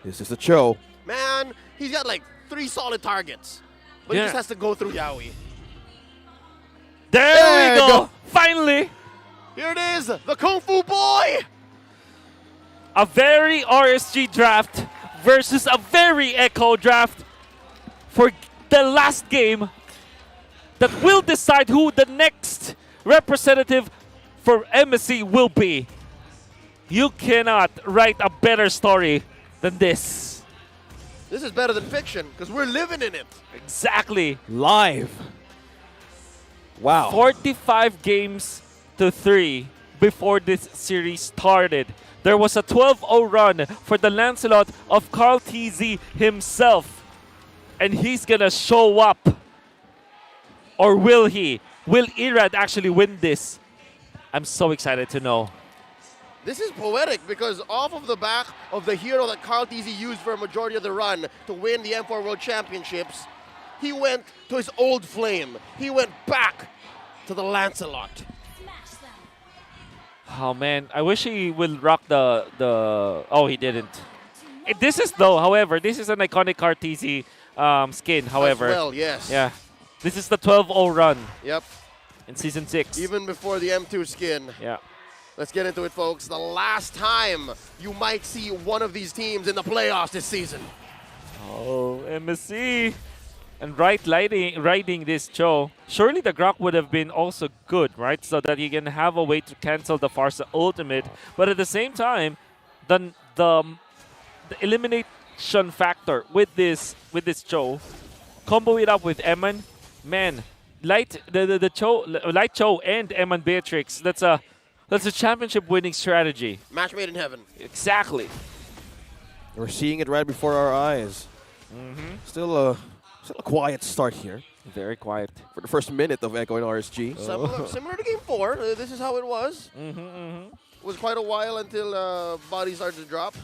This is the Cho. Man, he's got like 3 solid targets. But he just has to go through Yaoi. There we go. Finally. Here it is, the Kung Fu Boy. A very RSG draft versus a very Echo draft for the last game that will decide who the next representative for MSC will be. You cannot write a better story than this. This is better than fiction because we're living in it. Exactly. Live. Wow. 45 games to 3 before this series started. There was a 12-0 run for the Lancelot of Carl TZ himself. And he's gonna show up. Or will he? Will Irad actually win this? I'm so excited to know. This is poetic because off of the back of the hero that Carl TZ used for a majority of the run to win the M4 World Championships, he went to his old flame. He went back to the Lancelot. Oh man, I wish he will rock the oh, he didn't. This is though, however, this is an iconic Carl TZ skin, however. As well, yes. Yeah. This is the 12-0 run. Yep. In Season 6. Even before the M2 skin. Yeah. Let's get into it, folks. The last time you might see one of these teams in the playoffs this season. Oh, MSC. And riding this Cho, surely the Grok would have been also good, right? So that you can have a way to cancel the Farsa ultimate. But at the same time, the elimination factor with this Cho, combo it up with Eman, man, Light Cho and Eman Beatrix. That's a championship winning strategy. Match made in heaven. Exactly. We're seeing it right before our eyes. Still a quiet start here. Very quiet. For the first minute of Echo and RSG. Similar to Game 4. This is how it was. It was quite a while until bodies started to drop.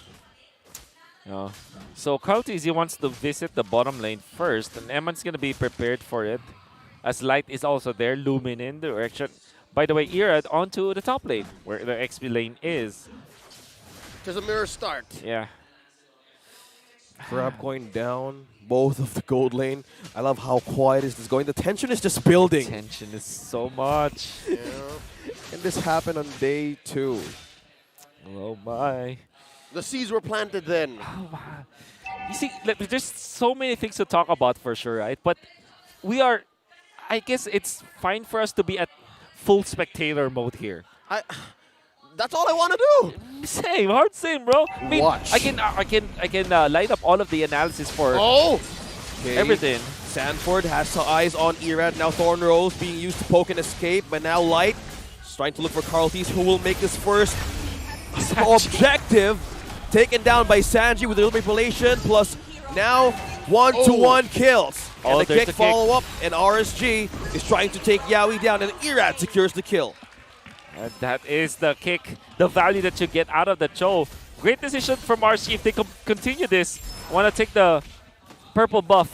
Yeah. So Carl TZ wants to visit the bottom lane first, and Eman's going to be prepared for it, as Light is also there, looming in the direction. By the way, Irad onto the top lane, where the XP lane is. Just a mirror start. Yeah. Grab going down, both of the gold lane. I love how quiet is this going. The tension is just building. Tension is so much. Yeah. And this happened on day 2. Oh my. The seeds were planted then. Oh my. You see, there's so many things to talk about for sure, right? But we are, I guess it's fine for us to be at full spectator mode here. That's all I want to do. Same, hard same, bro. I mean, Watch. I can light up all of the analysis for Okay. everything. Sanford has some eyes on Irad. Now Thorn Rose being used to poke and escape, but now Light is trying to look for Carl TZ, who will make this first objective. Taken down by Sanji with the manipulation, plus now 1-to-1 kills. And the kick follow-up, and RSG is trying to take Yaoi down, and Irad secures the kill. And that is the kick, the value that you get out of the Cho. Great decision from RSG if they continue this. Want to take the purple buff,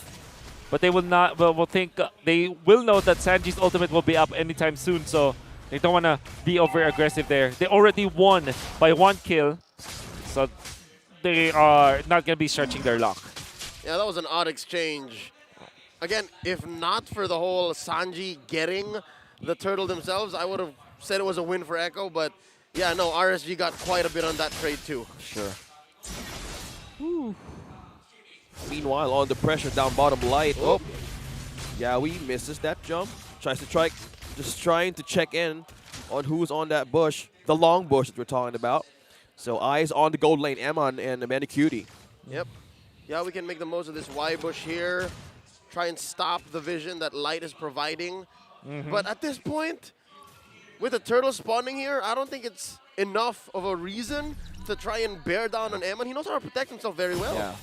but they will not. Will think they will know that Sanji's ultimate will be up anytime soon, so they don't want to be over aggressive there. They already won by 1 kill, so they are not going to be stretching their luck. Yeah, that was an odd exchange. Again, if not for the whole Sanji getting the turtle themselves, I would have said it was a win for Echo, but yeah, no, RSG got quite a bit on that trade too. Sure. Meanwhile, on the pressure down bottom, Light. Oh, Yaoi misses that jump. Just trying to check in on who's on that bush, the long bush that we're talking about. So eyes on the gold lane, Eman and Manicutie. Yep. Yeah, we can make the most of this Y bush here. Try and stop the vision that Light is providing. But at this point, with the turtle spawning here, I don't think it's enough of a reason to try and bear down on Eman. He knows how to protect himself very well. Yeah.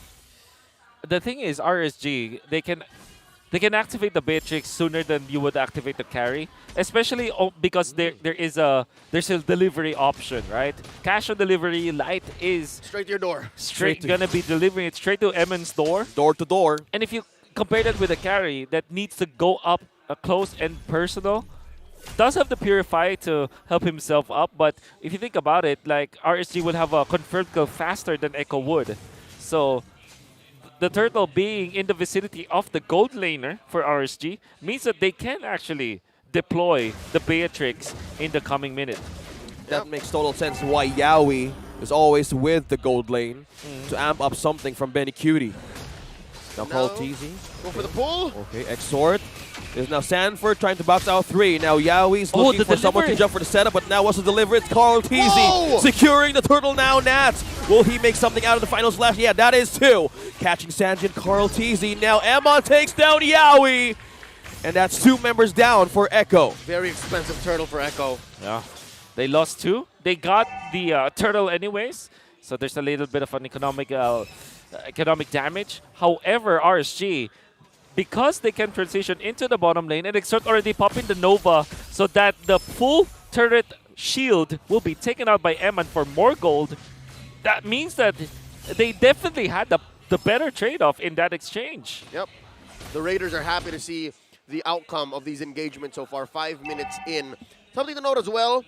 The thing is, RSG, they can activate the Beatrix sooner than you would activate the carry, especially because there's a delivery option, right? Cash on delivery, Light is Straight to your door. straight gonna be delivering it straight to Eman's door. Door to door. And if you compare that with a carry that needs to go up close and personal, does have the Purify to help himself up, but if you think about it, like RSG would have a confirmed kill faster than Echo would. So the turtle being in the vicinity of the gold laner for RSG means that they can actually deploy the Beatrix in the coming minute. That makes total sense why Yaoi is always with the gold lane to amp up something from Benny Cutie. Now Carl TZ. Go for the pull. Okay, Exhort. There's now Sanford trying to box out 3. Now Yaoi's looking for someone to jump for the setup, but now what's the delivery? It's Carl TZ securing the turtle now. Nats. Will he make something out of the final slash? Yeah, that is 2. Catching Sanjin, Carl TZ. Now Emma takes down Yaoi. And that's 2 members down for Echo. Very expensive turtle for Echo. Yeah. They lost 2. They got the turtle anyways. So there's a little bit of an economic damage. However, RSG, because they can transition into the bottom lane and Exert already popping the Nova so that the full turret shield will be taken out by Eman for more gold, that means that they definitely had the better trade-off in that exchange. Yep. The Raiders are happy to see the outcome of these engagements so far, 5 minutes in. Something to note as well,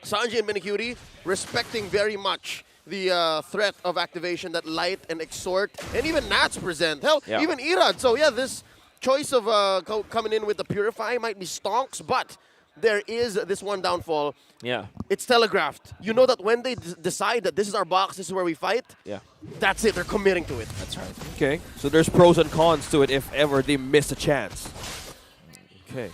Sanji and Benicudi respecting very much the threat of activation that Light and Exhort and even Nats present. Hell, even Irad. So yeah, this choice of coming in with the Purify might be stonks, but there is this one downfall. Yeah. It's telegraphed. You know that when they decide that this is our box, this is where we fight, that's it. They're committing to it. That's right. Okay, so there's pros and cons to it if ever they miss a chance. Okay.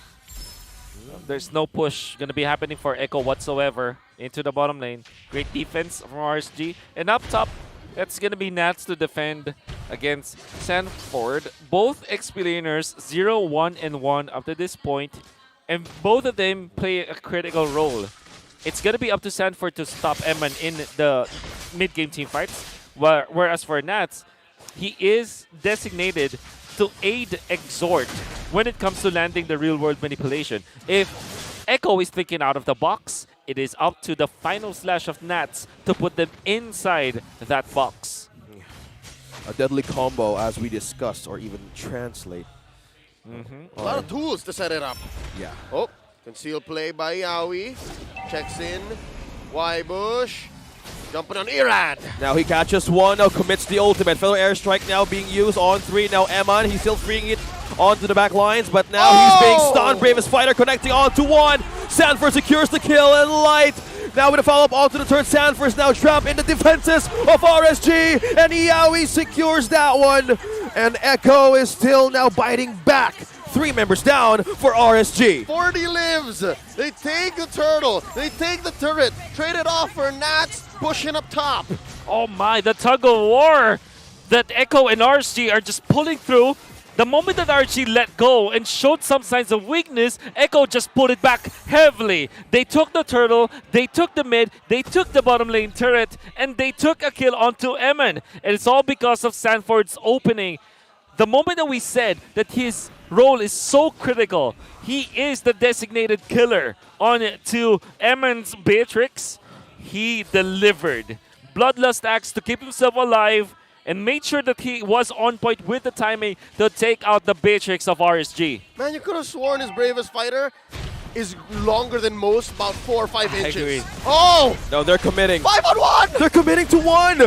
There's no push going to be happening for Echo whatsoever into the bottom lane. Great defense from RSG. And up top, that's going to be Nats to defend against Sanford. Both XP laners 0, 1, and 1 up to this point. And both of them play a critical role. It's going to be up to Sanford to stop Eman in the mid-game team fights. Whereas for Nats, he is designated to aid Exhort when it comes to landing the real-world manipulation. If Echo is thinking out of the box, it is up to the final slash of Nats to put them inside that box. A deadly combo, as we discussed, or even translate. A lot of tools to set it up. Yeah. Oh, concealed play by Yaoi. Checks in. Y-Bush. Jumping on Irad. Now he catches 1, now commits the ultimate. Fellow airstrike now being used on 3. Now Eman, he's still freeing it onto the back lines, but now he's being stunned. Bravest Fighter connecting onto 1. Sanford secures the kill, and Light now with a follow-up onto the turret. Sanford's now trapped in the defenses of RSG, and Yaoi secures that one. And Echo is still now biting back. 3 members down for RSG. 40 lives. They take the turtle. They take the turret. Trade it off for Nats pushing up top. Oh my, the tug of war that Echo and RSG are just pulling through. The moment that RSG let go and showed some signs of weakness, Echo just pulled it back heavily. They took the turtle, they took the mid, they took the bottom lane turret, and they took a kill onto Eman. And it's all because of Sanford's opening. The moment that we said that his role is so critical, he is the designated killer on to Eman's Beatrix, he delivered. Bloodlust Axe to keep himself alive and made sure that he was on point with the timing to take out the Beatrix of RSG. Man, you could have sworn his Bravest Fighter is longer than most, about 4 or 5 inches. Agree. Oh! No, they're committing. 5 on 1! They're committing to 1!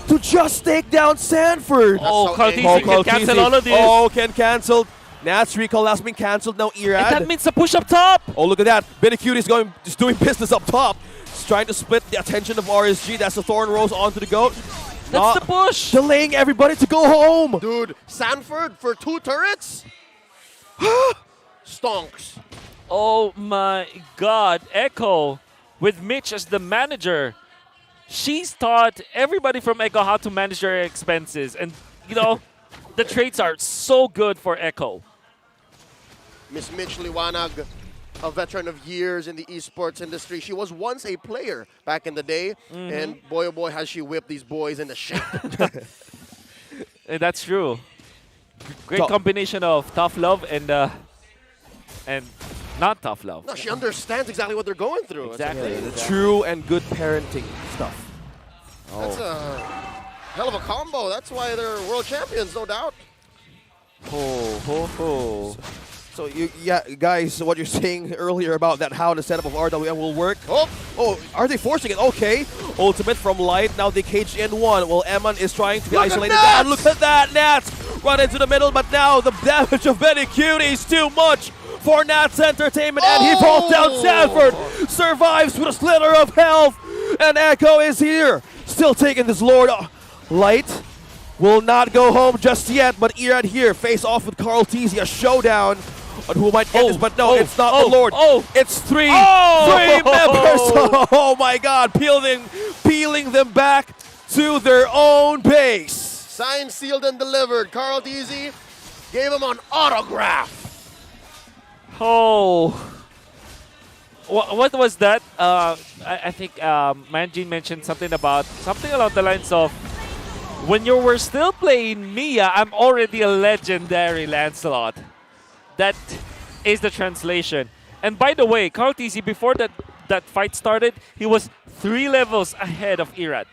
To just take down Sanford. Oh, Cartesian can cancel all of this. Oh, can cancel. Nats recall has been cancelled. Now Irad. And that means a push up top. Oh, look at that. Benicute is just doing business up top. He's trying to split the attention of RSG. That's the Thorn Rose onto the goat. That's the push. Delaying everybody to go home. Dude, Sanford for 2 turrets? Stonks. Oh my god. Echo with Mitch as the manager. She's taught everybody from Echo how to manage their expenses. And, you know, the trades are so good for Echo. Miss Mitch Liwanag, a veteran of years in the esports industry. She was once a player back in the day. And boy, oh boy, has she whipped these boys into shape. That's true. Great combination of tough love and not tough love. No, she understands exactly what they're going through. Exactly. The true and good parenting stuff. That's a hell of a combo. That's why they're world champions, no doubt. Ho, ho, ho. So yeah, guys, what you're saying earlier about that how the setup of RWM will work. Oh, are they forcing it? Okay. Ultimate from Light. Now they caged in one. Well, Eman is trying to be isolated. And look at that, Nats run into the middle, but now the damage of Benny Cutie is too much for Nats Entertainment, and he falls down. Sanford survives with a slither of health, and Echo is here, still taking this Lord. Light will not go home just yet, but Irad here face off with Carl Teasy, a showdown on who might get this, but no, it's not the Lord. It's three members. Oh my God, peeling them back to their own base. Signed, sealed, and delivered. Carl Teasy gave him an autograph. Oh. What was that? I think Manjin mentioned something along the lines of, when you were still playing Mia, I'm already a legendary Lancelot. That is the translation. And by the way, Carl Teasy, before that fight started, he was 3 levels ahead of Irad.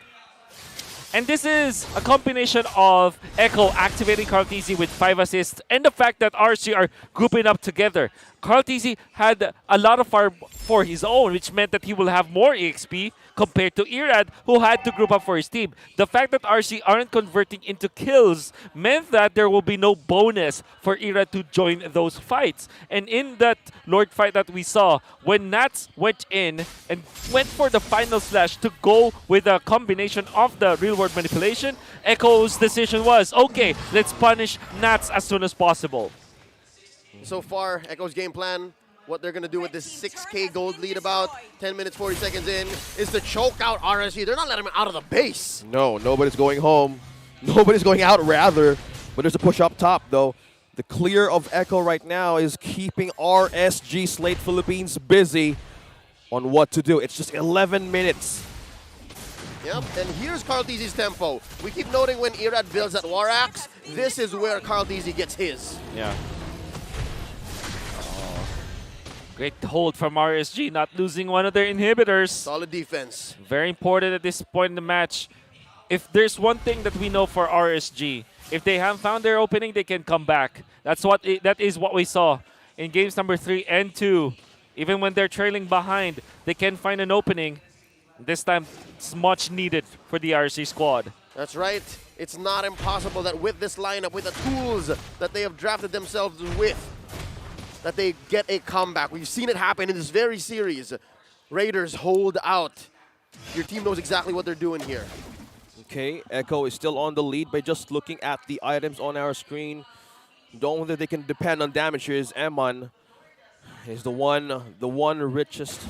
And this is a combination of Echo activating Carl Teasy with 5 assists and the fact that RSG are grouping up together. Carl Teasy had a lot of fire for his own, which meant that he will have more EXP compared to Irad, who had to group up for his team. The fact that RSG aren't converting into kills meant that there will be no bonus for Irad to join those fights. And in that Lord fight that we saw, when Nats went in and went for the final slash to go with a combination of the real-world manipulation, Echo's decision was, okay, let's punish Nats as soon as possible. So far, Echo's game plan, what they're going to do with this 6K gold lead about 10 minutes, 40 seconds in, is to choke out RSG. They're not letting him out of the base. No, nobody's going home. Nobody's going out, rather. But there's a push up top, though. The clear of Echo right now is keeping RSG Slate Philippines busy on what to do. It's just 11 minutes. Yep, and here's Carl Teasy's tempo. We keep noting when Irad builds at War Axe, this is where Carl Teasy gets his. Yeah. Great hold from RSG, not losing one of their inhibitors. Solid defense. Very important at this point in the match. If there's one thing that we know for RSG, if they have found their opening, they can come back. That is what we saw in games number 3 and 2. Even when they're trailing behind, they can find an opening. This time, it's much needed for the RSG squad. That's right. It's not impossible that with this lineup, with the tools that they have drafted themselves with, that they get a comeback. We've seen it happen in this very series. Raiders hold out. Your team knows exactly what they're doing here. Okay, Echo is still on the lead by just looking at the items on our screen. The only that they can depend on damage here is Eman. Is the one richest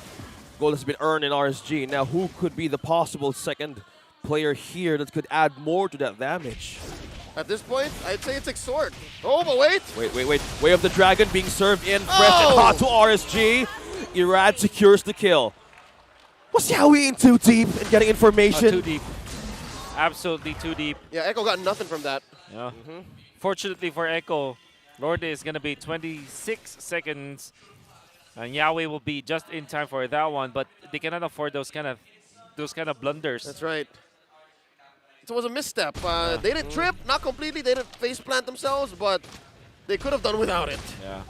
goal that's been earned in RSG. Now, who could be the possible second player here that could add more to that damage? At this point, I'd say it's Exort. Oh, but wait. Wait. Way of the Dragon being served in fresh and hot to RSG. Irad secures the kill. Was Yaoi in too deep and getting information? Too deep. Absolutely too deep. Yeah, Echo got nothing from that. Yeah. Fortunately for Echo, Lorde is going to be 26 seconds. And Yaoi will be just in time for that one, but they cannot afford those kind of blunders. That's right. It was a misstep. They didn't trip, not completely. They didn't face plant themselves, but they could have done without it. Yeah.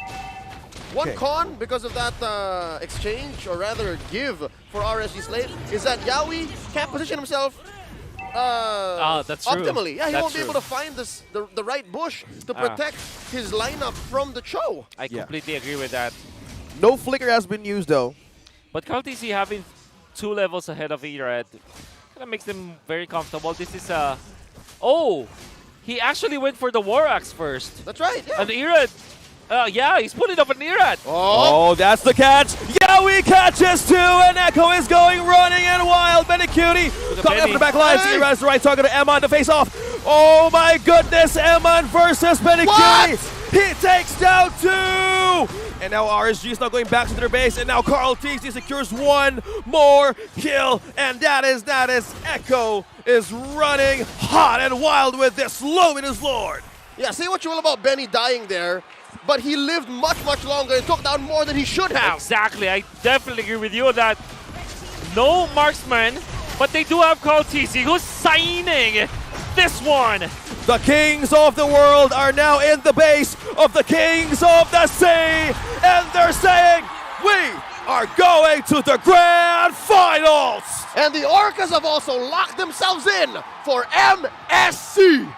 One con because of that exchange, or rather give for RSG Slate, is that Yaoi can't position himself that's true. optimally. Yeah, he That's won't be true. able to find the right bush to protect his lineup from the Cho. I completely agree with that. No flicker has been used, though. But Carl Teasy having 2 levels ahead of Irad kind of makes them very comfortable. This is he actually went for the War Axe first. That's right, yeah. And Irad, he's putting up an Irad. Oh, that's the catch. Yaoi catches 2, and Echo is going running and wild. Cutie coming up the back lines. Irad is the right target to Eman to face off. Oh my goodness, Eman versus Cutie. He takes down 2. And now RSG is now going back to their base, and now Carl Teasy secures 1 more kill, and that is Echo is running hot and wild with this Luminous Lord. Yeah, say what you will about Benny dying there, but he lived much, much longer and took down more than he should have. Exactly, I definitely agree with you on that. No marksman, but they do have Carl Teasy who's signing this one. The kings of the world are now in the base of the kings of the sea, and they're saying, we are going to the grand finals. And the Orcas have also locked themselves in for MSC.